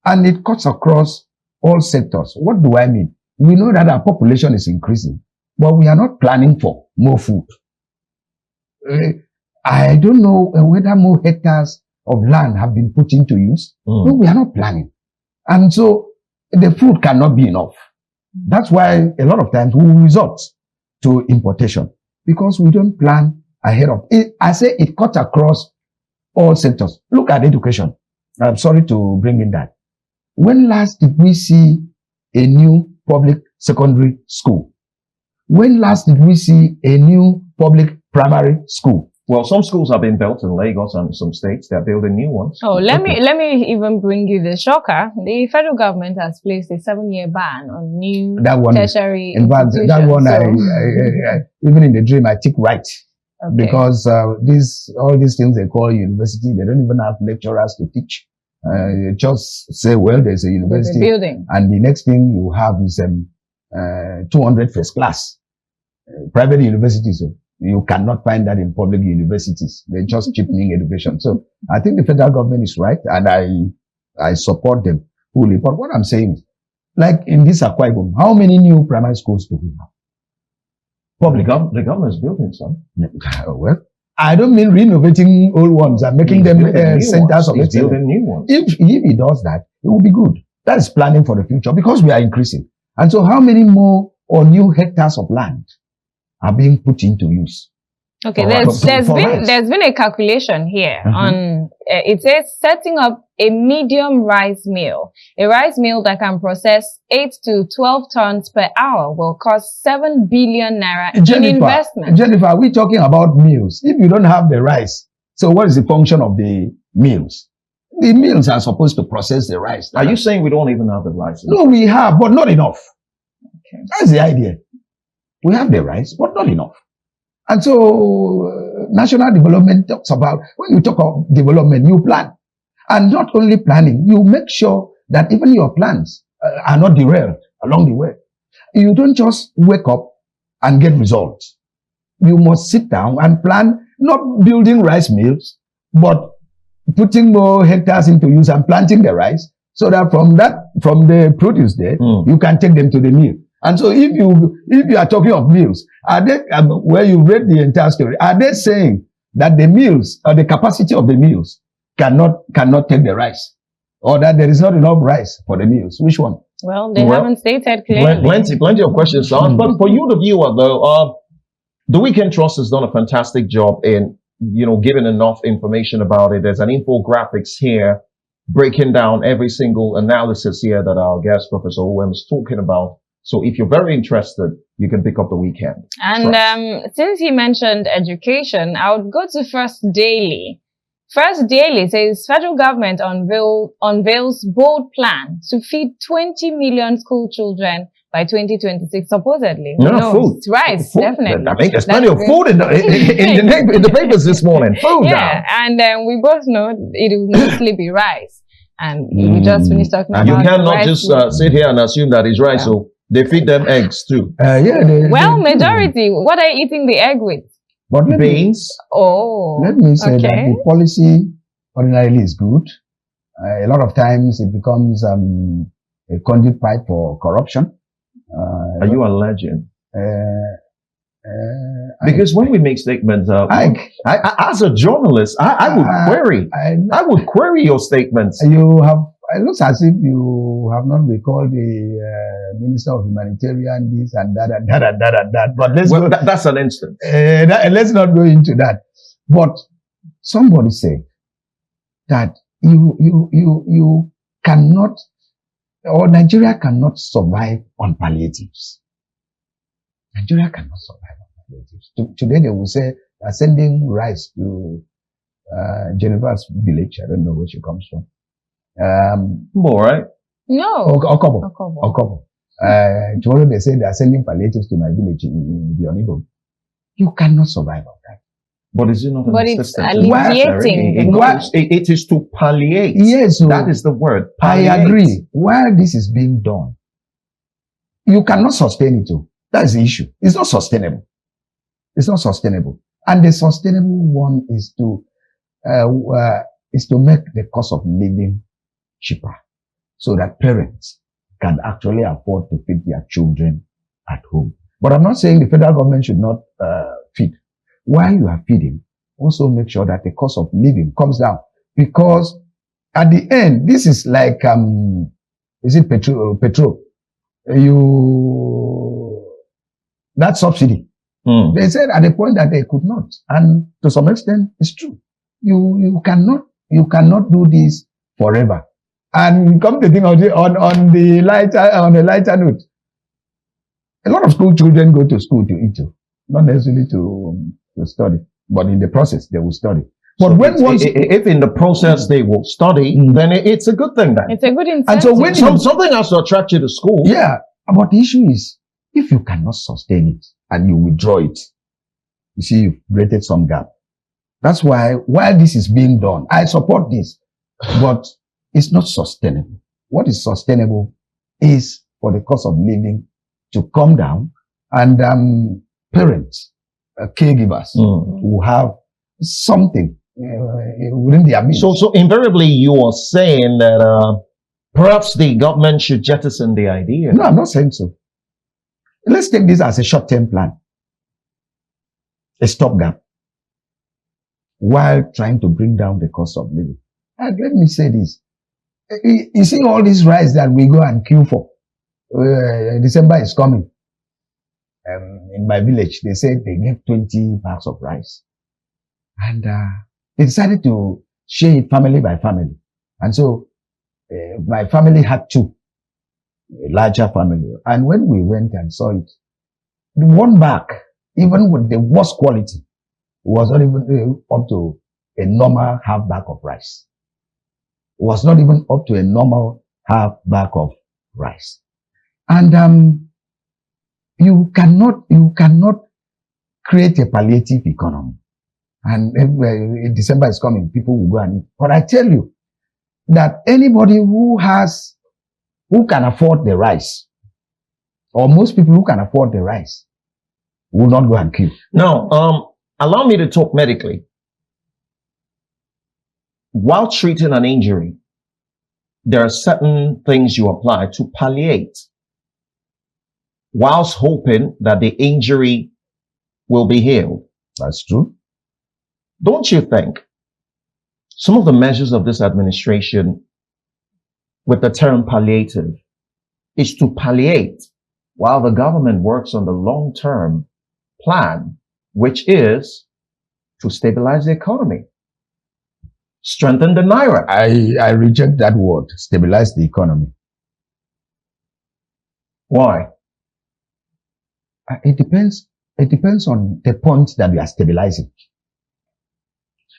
[SPEAKER 5] And it cuts across all sectors. What do I mean? We know that our population is increasing, but we are not planning for more food. I don't know whether more hectares of land have been put into use. No, we are not planning. And so the food cannot be enough. That's why a lot of times we resort to importation, because we don't plan ahead of it. I say it cuts across all sectors. Look at education. I'm sorry to bring in that. When last did we see a new public secondary school? When last did we see a new public primary school?
[SPEAKER 1] Well, some schools have been built in Lagos and some states. They're building new ones.
[SPEAKER 2] Oh, let me even bring you the shocker. The federal government has placed a 7-year ban on new tertiary
[SPEAKER 5] in fact, that one,
[SPEAKER 2] so.
[SPEAKER 5] I even in the dream, I take right.
[SPEAKER 2] Okay.
[SPEAKER 5] Because all these things they call university, they don't even have lecturers to teach. You just say, well, there's a university.
[SPEAKER 2] There's a building.
[SPEAKER 5] And the next thing you have is 200 first class. Private universities, you cannot find that in public universities. They're just cheapening education. So I think the federal government is right, and I support them fully. But what I'm saying is, like in this Akwa Ibom, how many new primary schools do we have? Public.
[SPEAKER 1] The government is building some.
[SPEAKER 5] Well, I don't mean renovating old ones and making them centers of excellence.
[SPEAKER 1] Building new ones.
[SPEAKER 5] If he does that, it will be good. That is planning for the future because we are increasing. And so how many more or new hectares of land are being put into use?
[SPEAKER 2] Okay, there's been a calculation here on it says setting up a medium rice mill. A rice mill that can process 8 to 12 tons per hour will cost 7 billion naira in investment.
[SPEAKER 5] Jennifer, are we talking about mills? If you don't have the rice, so what is the function of the mills? The mills are supposed to process the rice.
[SPEAKER 1] Are you saying we don't even have the rice?
[SPEAKER 5] No, we have, but not enough.
[SPEAKER 2] Okay.
[SPEAKER 5] That's the idea. We have the rice, but not enough. And so national development talks about, when you talk of development, you plan. And not only planning, you make sure that even your plans are not derailed along the way. You don't just wake up and get results. You must sit down and plan, not building rice mills, but putting more hectares into use and planting the rice so that from the produce there, you can take them to the mill. And so if you are talking of mills, are they, where you read the entire story, are they saying that the mills or the capacity of the mills cannot take the rice, or that there is not enough rice for the mills? Which one?
[SPEAKER 2] Well, they haven't stated clearly.
[SPEAKER 1] Plenty of questions to ask. But for you, the viewer, though, the Weekend Trust has done a fantastic job in, giving enough information about it. There's an infographics here breaking down every single analysis here that our guest, Professor Uwem, is talking about. So if you're very interested, you can pick up the Weekend.
[SPEAKER 2] And since he mentioned education, I would go to First Daily. First Daily says federal government unveils bold plan to feed 20 million school children by 2026, supposedly.
[SPEAKER 1] No, food.
[SPEAKER 2] Rice,
[SPEAKER 1] food.
[SPEAKER 2] definitely.
[SPEAKER 1] I mean, there's plenty of food in the papers this morning. Food.
[SPEAKER 2] Yeah, and we both know it will mostly be rice. And we just finished talking about
[SPEAKER 1] you cannot just sit here and assume that it's rice. Yeah. So they feed them eggs too.
[SPEAKER 2] Majority. What are you eating the egg with?
[SPEAKER 5] But
[SPEAKER 1] beans.
[SPEAKER 5] Let me say that the policy ordinarily is good. A lot of times it becomes a conduit pipe for corruption.
[SPEAKER 1] Are you alleging? Because when we make statements, I as a journalist, I would query your statements.
[SPEAKER 5] It looks as if you have not recalled the Minister of Humanitarian this and that and that and that and that. But
[SPEAKER 1] that's an instance.
[SPEAKER 5] Let's not go into that. But somebody said that you cannot, or Nigeria cannot survive on palliatives. Nigeria cannot survive on palliatives. Today they will say they're sending rice to Jennifer's village. I don't know where she comes from.
[SPEAKER 1] All right.
[SPEAKER 2] No.
[SPEAKER 5] Okobo. Tomorrow they say they are sending palliatives to my village in the Onigo. You cannot survive on that.
[SPEAKER 1] But is it not?
[SPEAKER 2] But it's alleviating.
[SPEAKER 1] It is to palliate.
[SPEAKER 5] Yes,
[SPEAKER 1] that is the word. Palliate.
[SPEAKER 5] I agree. While this is being done, you cannot sustain it too. That is the issue. It's not sustainable. It's not sustainable. And the sustainable one is to make the cost of living cheaper, so that parents can actually afford to feed their children at home. But I'm not saying the federal government should not feed. While you are feeding, also make sure that the cost of living comes down, because at the end, this is like is it petrol? That subsidy. They said at the point that they could not, and to some extent, it's true. You cannot do this forever. And come to think of it on a lighter note, A lot of school children go to school to eat, not necessarily to study, but in the process they will study. But
[SPEAKER 1] So
[SPEAKER 5] when once,
[SPEAKER 1] if in the process they will study, then it's a good thing then.
[SPEAKER 2] It's a good incentive.
[SPEAKER 5] and so when
[SPEAKER 1] Something has to attract you to school.
[SPEAKER 5] yeah, but the issue is, if you cannot sustain it and you withdraw it, you see, you've created some gap. That's why, while this is being done, I support this, but it's not sustainable. What is sustainable is for the cost of living to come down, and parents, caregivers, who have something within their means.
[SPEAKER 1] So invariably you are saying that perhaps the government should jettison the idea.
[SPEAKER 5] No, I'm not saying so. Let's take this as a short-term plan, a stopgap, while trying to bring down the cost of living. And let me say this. You see all these rice that we go and queue for. December is coming. In my village, they said they gave 20 bags of rice. And they decided to share it family by family. And so my family had two, a larger family. And when we went and saw it, the one bag, even with the worst quality, was not even up to a normal half bag of rice. It was not even up to a normal half bag of rice. And you cannot create a palliative economy. And if December is coming, people will go and eat. But I tell you that anybody who can afford the rice, or most people who can afford the rice, will not go and queue.
[SPEAKER 1] Now, allow me to talk medically. While treating an injury, there are certain things you apply to palliate, whilst hoping that the injury will be healed.
[SPEAKER 5] That's true.
[SPEAKER 1] Don't you think some of the measures of this administration with the term palliative is to palliate while the government works on the long-term plan, which is to stabilize the economy, strengthen the naira?
[SPEAKER 5] I reject that word, stabilize the economy.
[SPEAKER 1] Why?
[SPEAKER 5] It depends on the point that we are stabilizing.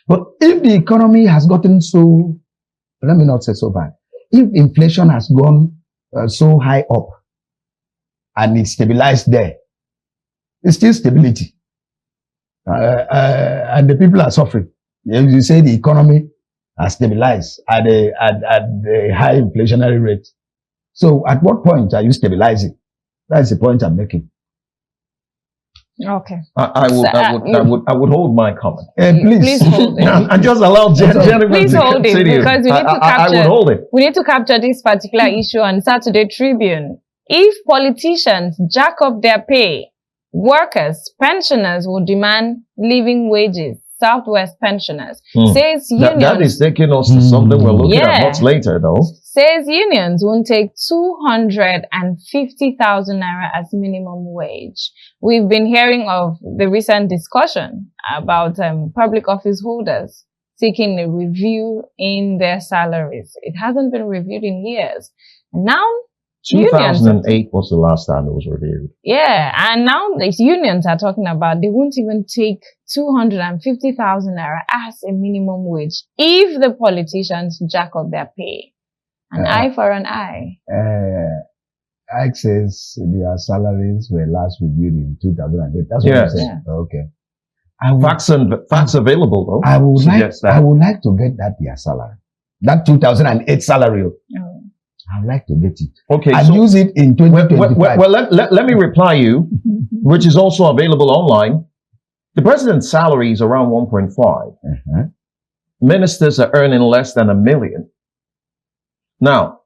[SPEAKER 5] But if the economy has gotten so, let me not say so bad, if inflation has gone so high up and it's stabilized there, it's still stability. And the people are suffering. You say the economy has stabilized at a high inflationary rate. So at what point are you stabilizing? That's the point I'm making.
[SPEAKER 2] Okay.
[SPEAKER 1] I would hold my comment.
[SPEAKER 5] Please
[SPEAKER 2] hold it.
[SPEAKER 1] And just allow gentlemen
[SPEAKER 2] Please
[SPEAKER 1] to
[SPEAKER 2] hold it,
[SPEAKER 1] continue.
[SPEAKER 2] because we need to capture.
[SPEAKER 1] I would hold it.
[SPEAKER 2] We need to capture this particular issue on Saturday Tribune. If politicians jack up their pay, workers, pensioners will demand living wages. Southwest pensioners says unions.
[SPEAKER 1] That is taking us to something we're looking at much later, though.
[SPEAKER 2] Says unions won't take 250,000 naira as minimum wage. We've been hearing of the recent discussion about public office holders seeking a review in their salaries. It hasn't been reviewed in years. Now,
[SPEAKER 1] 2008 was the last time it was reviewed.
[SPEAKER 2] Yeah, and now the unions are talking about they won't even take 250,000 naira as a minimum wage if the politicians jack up their pay. An eye for an eye.
[SPEAKER 5] Access their salaries were last reviewed in 2008. That's what I'm saying. Yeah. Okay.
[SPEAKER 1] Facts available though.
[SPEAKER 5] I would like to get their salary. That 2008 salary. Oh. I'd like to get it.
[SPEAKER 1] Okay.
[SPEAKER 5] And use it in 2025.
[SPEAKER 1] Well, let me reply you, which is also available online. The president's salary is around 1.5. Ministers are earning less than $1 million. Now,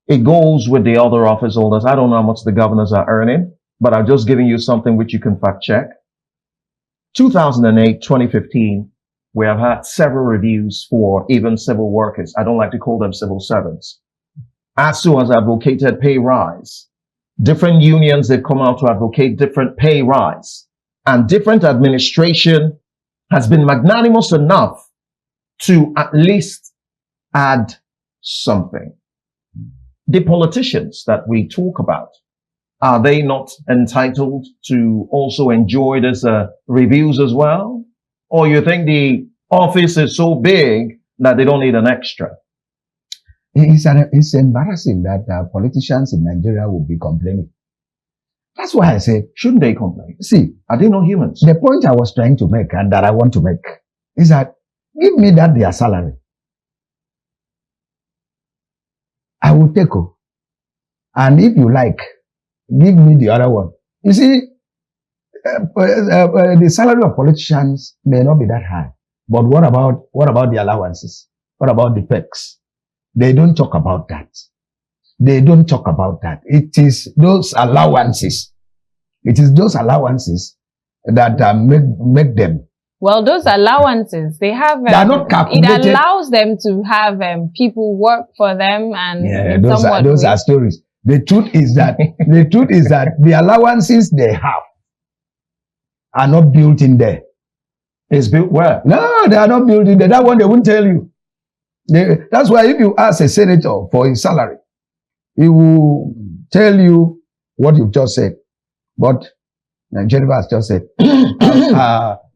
[SPEAKER 1] it goes with the other office holders. I don't know how much the governors are earning, but I'm just giving you something which you can fact check. 2008, 2015, we have had several reviews for even civil workers. I don't like to call them civil servants. ASU has advocated pay rise. Different unions, they've come out to advocate different pay rise. And different administration has been magnanimous enough to at least add something. The politicians that we talk about, are they not entitled to also enjoy this reviews as well? Or you think the office is so big that they don't need an extra?
[SPEAKER 5] It's embarrassing that politicians in Nigeria will be complaining. That's why I say,
[SPEAKER 1] shouldn't they complain?
[SPEAKER 5] See,
[SPEAKER 1] are they not humans?
[SPEAKER 5] The point I was trying to make and that I want to make is that give me that their salary. I will take it. And if you like, give me the other one. You see, the salary of politicians may not be that high. But what about the allowances? What about the perks? They don't talk about that. They don't talk about that. It is those allowances. It is those allowances that make them.
[SPEAKER 2] Well, those allowances, they have,
[SPEAKER 5] they are not calculated.
[SPEAKER 2] It allows them to have people work for them and
[SPEAKER 5] those are stories. The truth is that the allowances they have are not built in there.
[SPEAKER 1] It's built where?
[SPEAKER 5] No, they are not built in there. That one they won't tell you. That's why if you ask a senator for his salary, he will tell you what you've just said. But Jennifer has just said,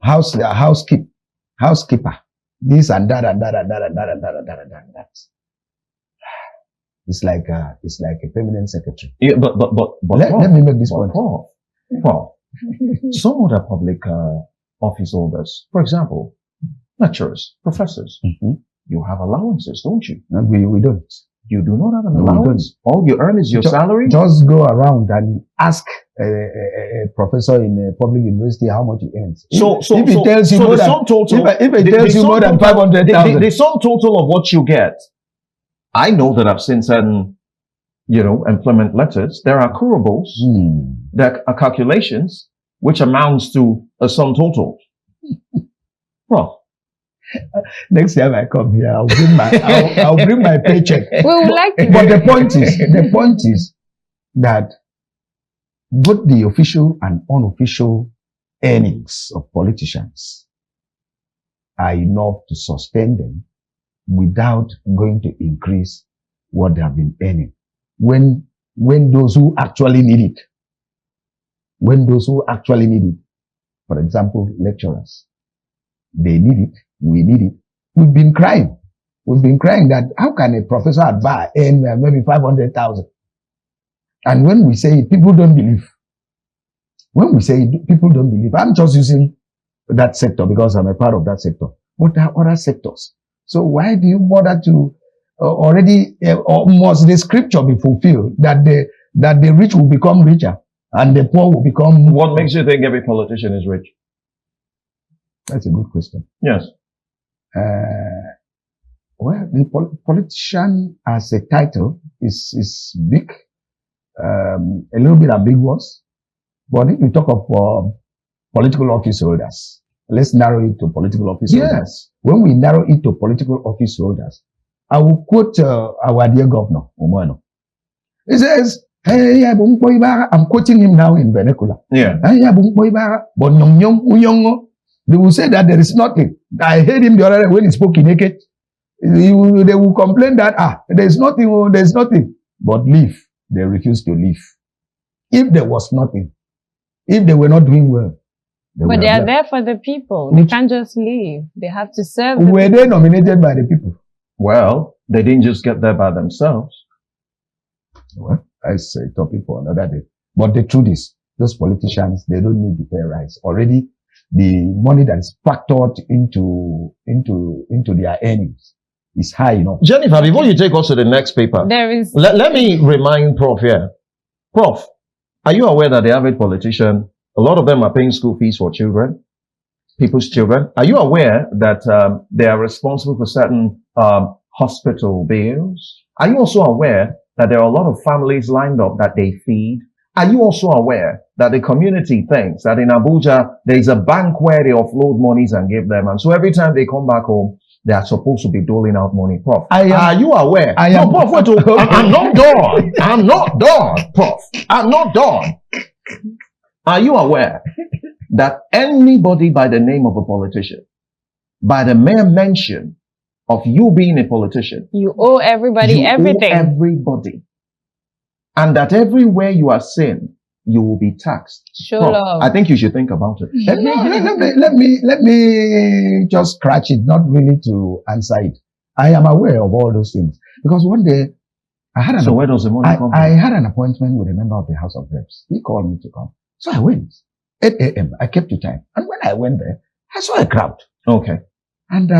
[SPEAKER 5] housekeeper, this and that and that and that and that and that and that and that. It's like a permanent secretary.
[SPEAKER 1] Yeah, but
[SPEAKER 5] let me make this point.
[SPEAKER 1] Prof, some other public office holders, for example, lecturers, professors, you have allowances, don't you?
[SPEAKER 5] No, we don't.
[SPEAKER 1] You do not have an allowance. All you earn is your salary.
[SPEAKER 5] Just go around and ask a professor in a public university how much he earns. If he tells you more than 500,000,
[SPEAKER 1] the sum total of what you get. I know that I've seen certain, employment letters. There are accruables, there are calculations, which amounts to a sum total. Well,
[SPEAKER 5] next time I come here, I'll bring my paycheck.
[SPEAKER 2] We would like to.
[SPEAKER 5] But the point is that both the official and unofficial earnings of politicians are enough to sustain them without going to increase what they have been earning. When those who actually need it, for example, lecturers, they need it, we need it. We've been crying that how can a professor at bar earn maybe 500,000? And when we say it, people don't believe. I'm just using that sector because I'm a part of that sector. But there are other sectors. So why do you bother to or must the scripture be fulfilled that the rich will become richer and the poor will become...
[SPEAKER 1] What makes you think every politician is rich?
[SPEAKER 5] That's a good question.
[SPEAKER 1] Yes.
[SPEAKER 5] Well, the politician as a title is big, a little bit ambiguous. But if you talk of political office holders, let's narrow it to political office holders. When we narrow it to political office holders, I will quote our dear governor, Umano. He says, hey, I'm quoting him now in vernacular.
[SPEAKER 1] Yeah.
[SPEAKER 5] They will say that there is nothing. I heard him the other day when he spoke in naked. They will complain that, there's nothing. But leave. They refuse to leave. If there was nothing, if they were not doing well,
[SPEAKER 2] but they are there for the people. They can't just leave. They have to serve.
[SPEAKER 5] Were they nominated by the people?
[SPEAKER 1] Well, they didn't just get there by themselves.
[SPEAKER 5] Well, that's a topic for another day. But the truth is, those politicians, they don't need the pay rise. Already, the money that is factored into their earnings is high enough.
[SPEAKER 1] Jennifer, before you take us to the next paper, let me remind Prof here. Prof, are you aware that the average politician, a lot of them are paying school fees for children, people's children? Are you aware that they are responsible for certain hospital bills? Are you also aware that there are a lot of families lined up that they feed? Are you also aware that the community thinks that in Abuja, there is a bank where they offload monies and give them? And so every time they come back home, they are supposed to be doling out money. Prof, are you aware? No, Prof, wait, I'm not done. I'm not done, Prof. I'm not done. Are you aware that anybody by the name of a politician, by the mere mention of you being a politician,
[SPEAKER 2] you owe everybody everything.
[SPEAKER 1] Owe everybody. And that everywhere you are seen,
[SPEAKER 5] you will be taxed.
[SPEAKER 2] Show
[SPEAKER 1] Prof,
[SPEAKER 2] love.
[SPEAKER 1] I think you should think about it.
[SPEAKER 5] Let me just scratch it, not really to answer it. I am aware of all those things because one day I had
[SPEAKER 1] So where does the money come from?
[SPEAKER 5] I had an appointment with a member of the House of Reps. He called me to come. So I went. 8 a.m. I kept the time. And when I went there, I saw a crowd.
[SPEAKER 1] Okay.
[SPEAKER 5] And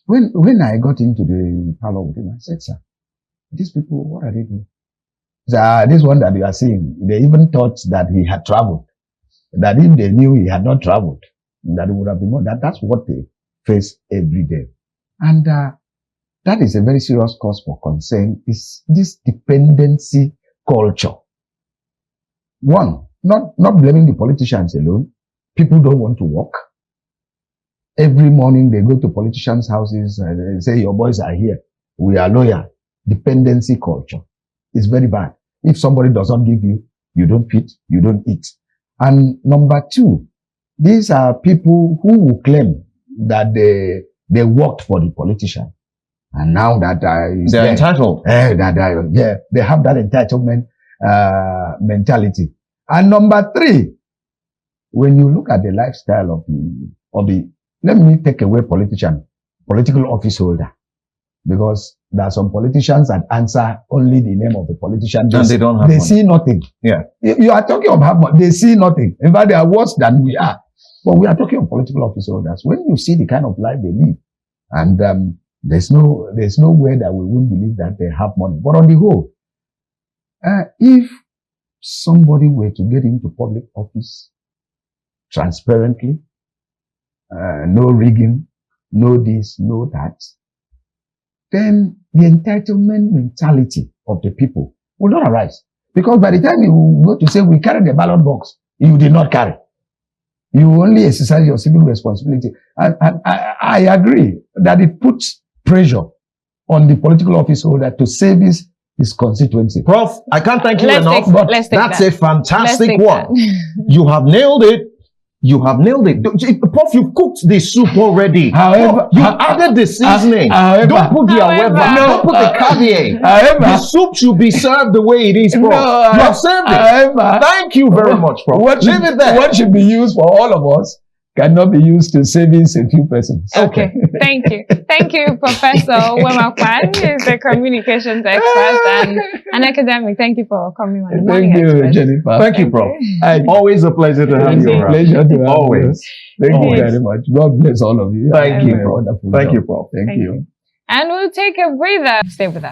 [SPEAKER 5] when I got into the parlor with him, I said, sir, these people, what are they doing? He said, this one that you are seeing, they even thought that he had traveled. That if they knew he had not traveled, that it would have been more. That's what they face every day. And that is a very serious cause for concern, is this dependency culture. One, not blaming the politicians alone. People don't want to work. Every morning they go to politicians' houses and they say, your boys are here. We are loyal. Dependency culture is very bad. If somebody does not give you, you don't fit, you don't eat. And number two, these are people who will claim that they worked for the politician. And now that
[SPEAKER 1] they're entitled.
[SPEAKER 5] they have that entitlement mentality. And number three, when you look at the lifestyle of the let me take away political office holder, because there are some politicians that answer only the name of the politician.
[SPEAKER 1] They don't have
[SPEAKER 5] They
[SPEAKER 1] money.
[SPEAKER 5] see nothing.
[SPEAKER 1] Yeah.
[SPEAKER 5] You are talking of have money. They see nothing. In fact, they are worse than we are. But we are talking of political office holders. When you see the kind of life they live, and there's no way that we won't believe that they have money. But on the whole, if somebody were to get into public office transparently, no rigging, no this, no that, then the entitlement mentality of the people will not arise. Because by the time you go to say, we carry the ballot box, you did not carry. You only exercise your civil responsibility. And I agree that it puts pressure on the political office holder to service his constituency.
[SPEAKER 1] Prof, I can't thank you
[SPEAKER 2] Let's
[SPEAKER 1] enough,
[SPEAKER 2] take-
[SPEAKER 1] but
[SPEAKER 2] let's take
[SPEAKER 1] that's
[SPEAKER 2] that.
[SPEAKER 1] a fantastic
[SPEAKER 2] Let's take
[SPEAKER 1] one.
[SPEAKER 2] that.
[SPEAKER 1] You have nailed it. You have nailed it. Prof, you've cooked the soup already.
[SPEAKER 5] However-
[SPEAKER 1] Prof, you added the seasoning.
[SPEAKER 5] however-
[SPEAKER 1] Don't put the however.
[SPEAKER 2] However.
[SPEAKER 1] Don't put the caveat.
[SPEAKER 5] However-
[SPEAKER 1] The soup should be served the way it is, Prof.
[SPEAKER 5] No,
[SPEAKER 1] You have served it.
[SPEAKER 5] however-
[SPEAKER 1] Thank you very much, Prof. Leave it there.
[SPEAKER 5] What should be used for all of us cannot be used to service a few persons.
[SPEAKER 2] Okay, thank you. Thank you, Professor Uwem Akpan. He's a communications expert and an academic. Thank you for coming on the Morning
[SPEAKER 5] Thank you,
[SPEAKER 2] Express.
[SPEAKER 5] Jennifer.
[SPEAKER 1] Thank you, Prof. Always a pleasure to have you
[SPEAKER 2] Indeed.
[SPEAKER 1] around.
[SPEAKER 5] Pleasure to have
[SPEAKER 1] Always.
[SPEAKER 5] you. Thank
[SPEAKER 1] Always.
[SPEAKER 5] you very much. God bless all of you.
[SPEAKER 1] Thank
[SPEAKER 5] You
[SPEAKER 1] you,
[SPEAKER 5] have a
[SPEAKER 1] Prof.
[SPEAKER 5] wonderful
[SPEAKER 1] Thank
[SPEAKER 5] job.
[SPEAKER 1] you, Prof.
[SPEAKER 5] Thank
[SPEAKER 2] Thank
[SPEAKER 5] you.
[SPEAKER 2] you. And we'll take a breather. Stay with us.